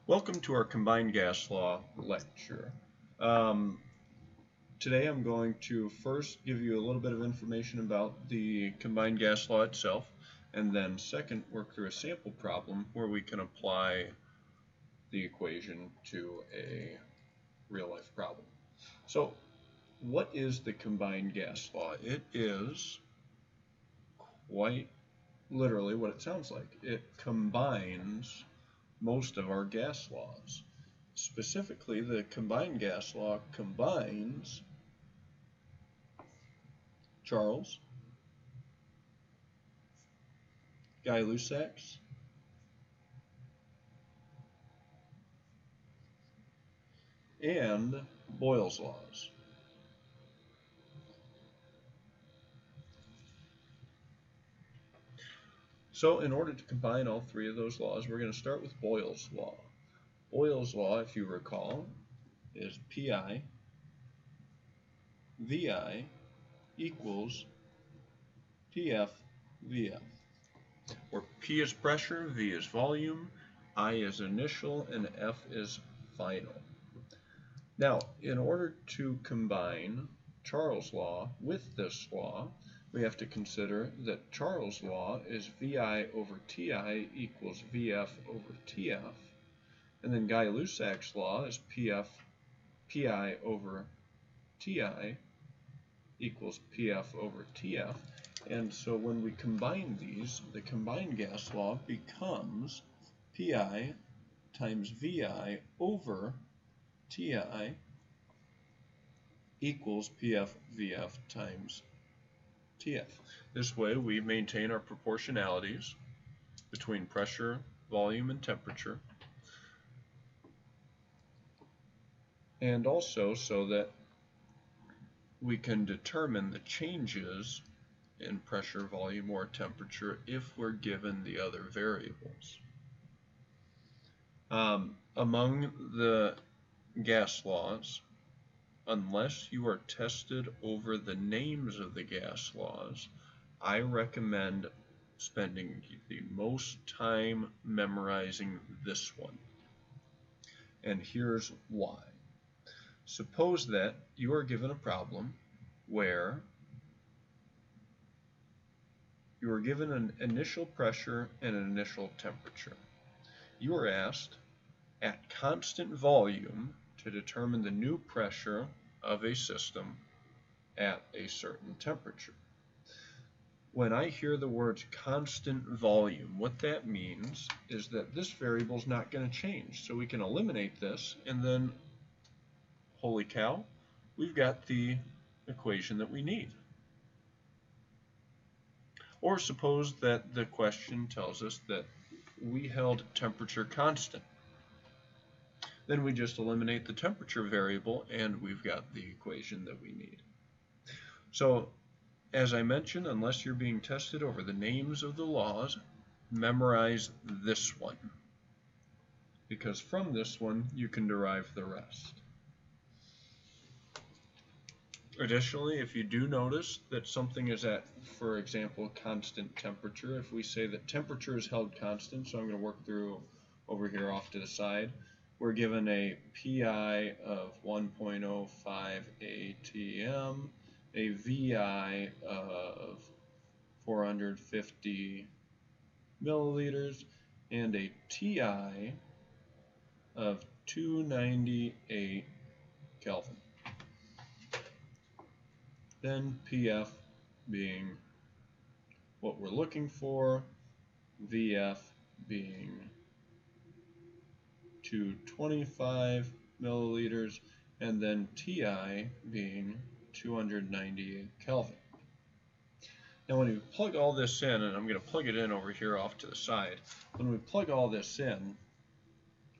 Welcome to our combined gas law lecture. Um, Today I'm going to first give you a little bit of information about the combined gas law itself, and then second work through a sample problem where we can apply the equation to a real life problem. So what is the combined gas law? It is quite literally what it sounds like. It combines most of our gas laws. Specifically, the combined gas law combines Charles, Gay-Lussac's, and Boyle's laws. So in order to combine all three of those laws, we're going to start with Boyle's law. Boyle's law, if you recall, is Pi Vi equals Pf Vf, where P is pressure, V is volume, I is initial, and F is final. Now, in order to combine Charles' law with this law, we have to consider that Charles' law is Vi over Ti equals Vf over Tf, and then Gay-Lussac's law is Pi over Ti equals Pf over Tf, and so when we combine these, the combined gas law becomes Pi times Vi over Ti equals Pf Vf times Tf. This way we maintain our proportionalities between pressure, volume, and temperature, and also so that we can determine the changes in pressure, volume, or temperature if we're given the other variables. Among the gas laws, unless you are tested over the names of the gas laws, I recommend spending the most time memorizing this one. And here's why. Suppose that you are given a problem where you are given an initial pressure and an initial temperature. You are asked at constant volume to determine the new pressure of a system at a certain temperature. When I hear the words constant volume, what that means is that this variable is not going to change. So we can eliminate this, and then, holy cow, we've got the equation that we need. Or suppose that the question tells us that we held temperature constant. Then we just eliminate the temperature variable and we've got the equation that we need. So, as I mentioned, unless you're being tested over the names of the laws, memorize this one, because from this one you can derive the rest. Additionally, if you do notice that something is at, for example, constant temperature, if we say that temperature is held constant, so I'm going to work through over here off to the side, we're given a Pi of 1.05 atm, a Vi of 450 milliliters, and a Ti of 298 Kelvin. Then Pf being what we're looking for, Vf being 225 milliliters, and then Ti being 298 Kelvin. Now when we plug all this in, and I'm going to plug it in over here off to the side, when we plug all this in,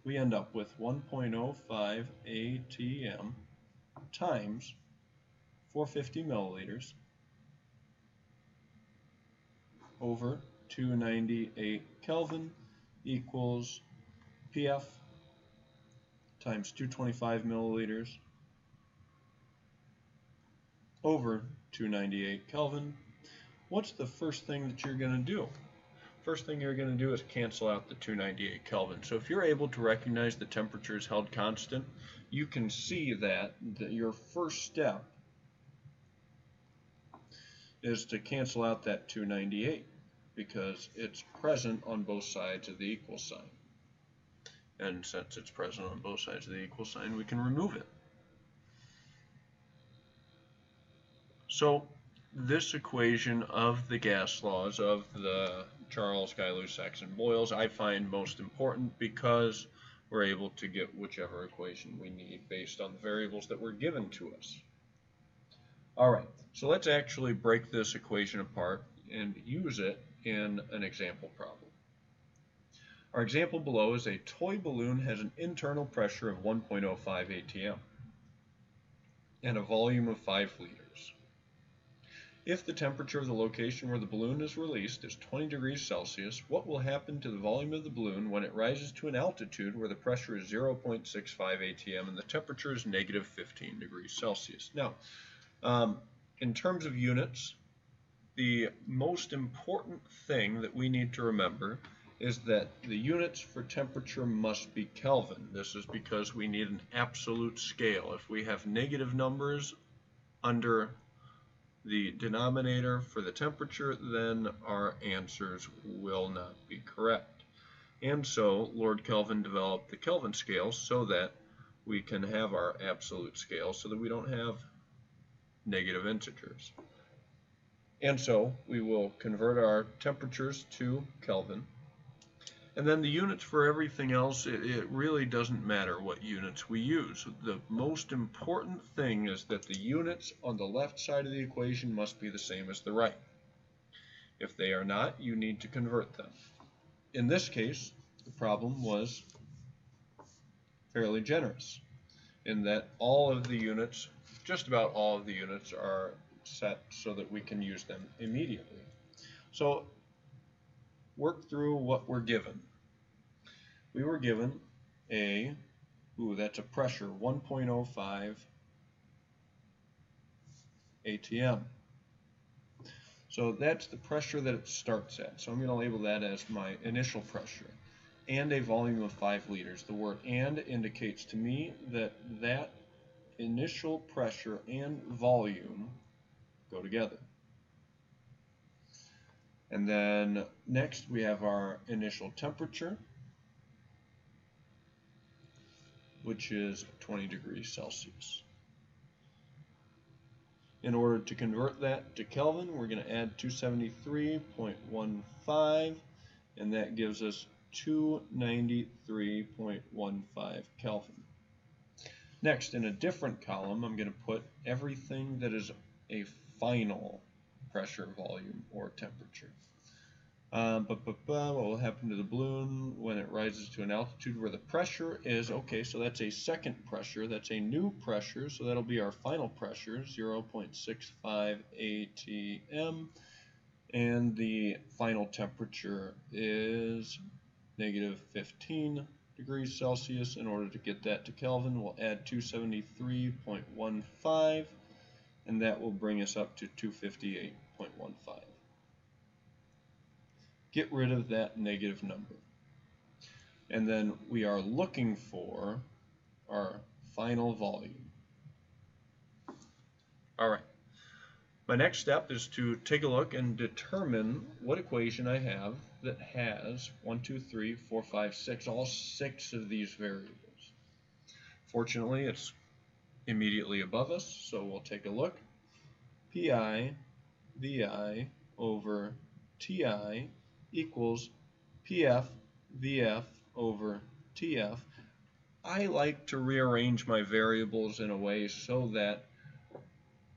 we end up with 1.05 atm times 450 milliliters over 298 Kelvin equals Pf times 225 milliliters over 298 Kelvin. What's the first thing that you're going to do? first thing you're going to do is cancel out the 298 Kelvin. So if you're able to recognize the temperature is held constant, you can see that your first step is to cancel out that 298 because it's present on both sides of the equal sign. And since it's present on both sides of the equal sign, we can remove it. So this equation of the gas laws of the Charles, Guy-Lewis, Saxon, Boyles I find most important because we're able to get whichever equation we need based on the variables that were given to us. Alright, so let's actually break this equation apart and use it in an example problem. Our example below is a toy balloon has an internal pressure of 1.05 atm and a volume of 5 liters. If the temperature of the location where the balloon is released is 20 degrees Celsius, what will happen to the volume of the balloon when it rises to an altitude where the pressure is 0.65 atm and the temperature is negative 15 degrees Celsius? Now, in terms of units, the most important thing that we need to remember is that the units for temperature must be Kelvin. This is because we need an absolute scale. If we have negative numbers under the denominator for the temperature, then our answers will not be correct. And so Lord Kelvin developed the Kelvin scale so that we can have our absolute scale so that we don't have negative integers. And so we will convert our temperatures to Kelvin. And then the units for everything else, it really doesn't matter what units we use. The most important thing is that the units on the left side of the equation must be the same as the right. If they are not, you need to convert them. In this case, the problem was fairly generous in that all of the units, just about all of the units, are set so that we can use them immediately. So work through what we're given. We were given that's a pressure, 1.05 atm. So that's the pressure that it starts at. So I'm going to label that as my initial pressure. And a volume of 5 liters. The word "and" indicates to me that that initial pressure and volume go together. And then next we have our initial temperature, which is 20 degrees Celsius. In order to convert that to Kelvin, we're going to add 273.15, and that gives us 293.15 Kelvin. Next, in a different column, I'm going to put everything that is a final pressure, volume, or temperature. What will happen to the balloon when it rises to an altitude where the pressure is, okay, so that's a second pressure, that's a new pressure, so that'll be our final pressure, 0.65 atm, and the final temperature is negative 15 degrees Celsius. In order to get that to Kelvin, we'll add 273.15, and that will bring us up to 258.15. Get rid of that negative number. And then we are looking for our final volume. All right. My next step is to take a look and determine what equation I have that has 1, 2, 3, 4, 5, 6, all 6 of these variables. Fortunately, it's immediately above us, so we'll take a look. Pi Vi over Ti equals Pf Vf over Tf. I like to rearrange my variables in a way so that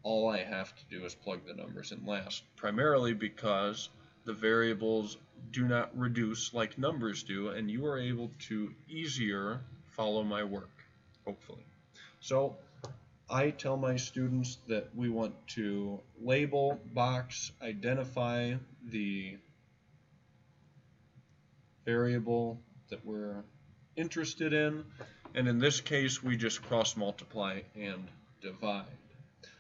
all I have to do is plug the numbers in last, primarily because the variables do not reduce like numbers do, and you are able to easier follow my work, hopefully. So I tell my students that we want to label, box, identify the variable that we're interested in, and in this case we just cross multiply and divide.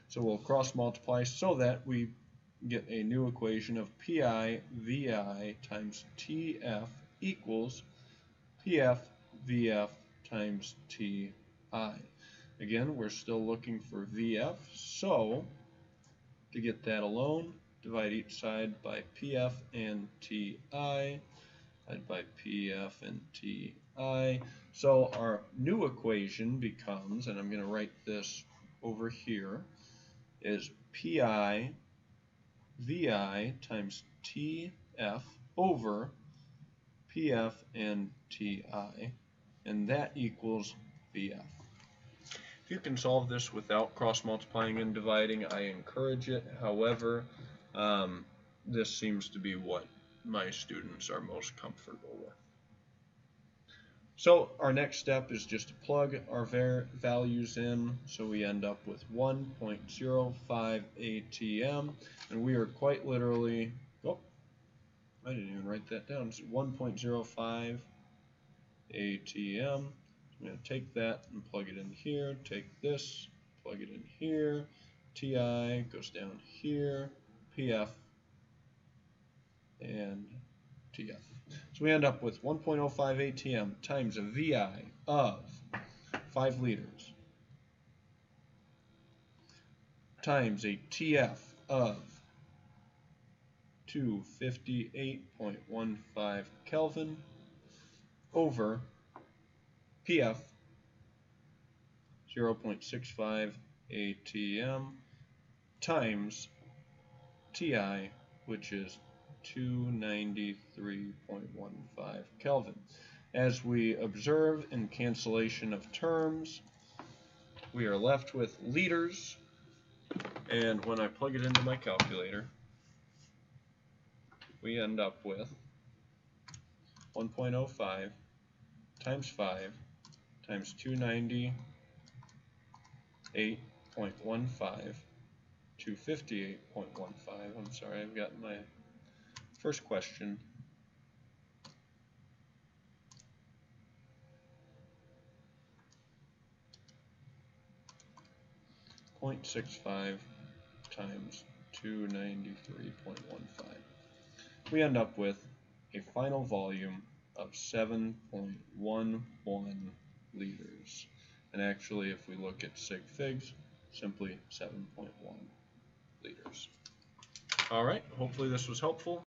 So we'll cross multiply so that we get a new equation of PI VI times TF equals PF VF times TI. Again, we're still looking for VF, so to get that alone, divide each side by PF and TI, divide by PF and TI. So our new equation becomes, and I'm going to write this over here, is PI VI times TF over PF and TI, and that equals VF. If you can solve this without cross multiplying and dividing, I encourage it. However, this seems to be what my students are most comfortable with. So our next step is just to plug our values in, so we end up with 1.05 ATM, and we are quite literally, oh, I didn't even write that down, it's 1.05 ATM. I'm going to take that and plug it in here, take this, plug it in here, TI goes down here, PF, and TF. So we end up with 1.05 ATM times a VI of 5 liters times a TF of 258.15 Kelvin over PF 0.65 ATM times TI, which is 293.15 Kelvin. As we observe in cancellation of terms, we are left with liters, and when I plug it into my calculator, we end up with 1.05 times 5 times 298.15 to 58.15. I'm sorry, I've got my first question. .65 times 293.15. We end up with a final volume of 7.11 liters. And actually, if we look at sig figs, simply 7.1 liters. All right, hopefully this was helpful.